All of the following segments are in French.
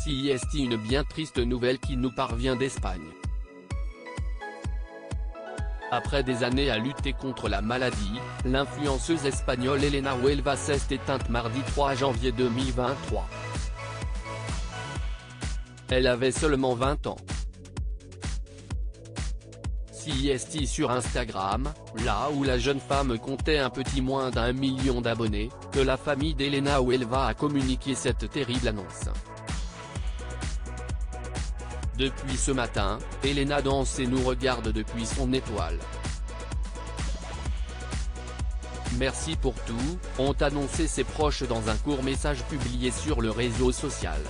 C'est une bien triste nouvelle qui nous parvient d'Espagne. Après des années à lutter contre la maladie, l'influenceuse espagnole Elena Huelva s'est éteinte mardi 3 janvier 2023. Elle avait seulement 20 ans. C'est sur Instagram, là où la jeune femme comptait un petit moins d'1 million d'abonnés, que la famille d'Elena Huelva a communiqué cette terrible annonce. Depuis ce matin, Elena danse et nous regarde depuis son étoile. Merci pour tout, ont annoncé ses proches dans un court message publié sur le réseau social.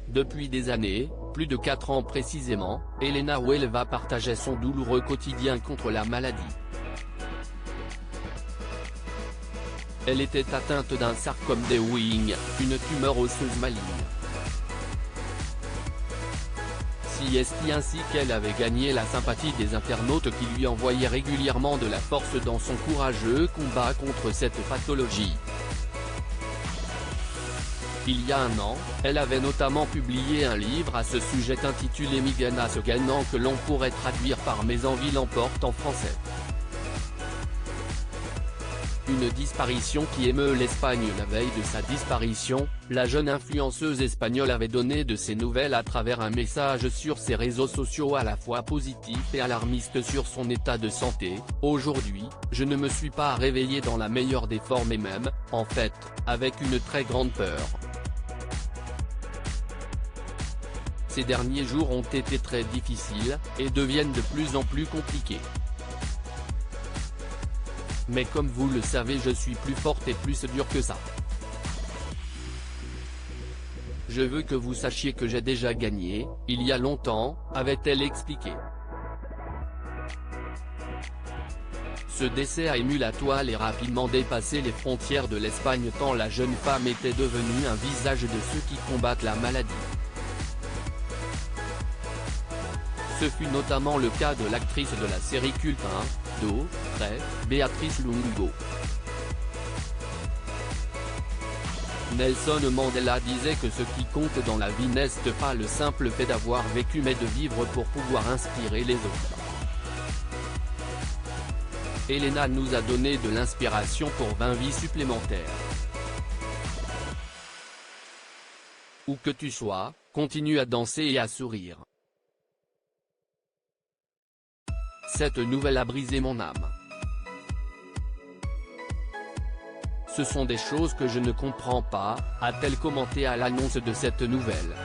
Depuis des années, plus de 4 ans précisément, Elena Huelva partageait son douloureux quotidien contre la maladie. Elle était atteinte d'un sarcome de Ewing, une tumeur osseuse maligne. C'est ainsi qu'elle avait gagné la sympathie des internautes qui lui envoyaient régulièrement de la force dans son courageux combat contre cette pathologie. Il y a un an, elle avait notamment publié un livre à ce sujet intitulé Mi ganas ganan que l'on pourrait traduire par Mes envies l'emportent en français. Une disparition qui émeut l'Espagne. La veille de sa disparition, la jeune influenceuse espagnole avait donné de ses nouvelles à travers un message sur ses réseaux sociaux à la fois positif et alarmiste sur son état de santé. Aujourd'hui, je ne me suis pas réveillée dans la meilleure des formes et même, en fait, avec une très grande peur. Ces derniers jours ont été très difficiles, et deviennent de plus en plus compliqués. Mais comme vous le savez, je suis plus forte et plus dure que ça. Je veux que vous sachiez que j'ai déjà gagné, il y a longtemps, avait-elle expliqué. Ce décès a ému la toile et rapidement dépassé les frontières de l'Espagne tant la jeune femme était devenue un visage de ceux qui combattent la maladie. Ce fut notamment le cas de l'actrice de la série culte 1, 2, 3, Béatrice Lungo. Nelson Mandela disait que ce qui compte dans la vie n'est pas le simple fait d'avoir vécu mais de vivre pour pouvoir inspirer les autres. Elena nous a donné de l'inspiration pour 20 vies supplémentaires. Où que tu sois, continue à danser et à sourire. Cette nouvelle a brisé mon âme. Ce sont des choses que je ne comprends pas, a-t-elle commenté à l'annonce de cette nouvelle.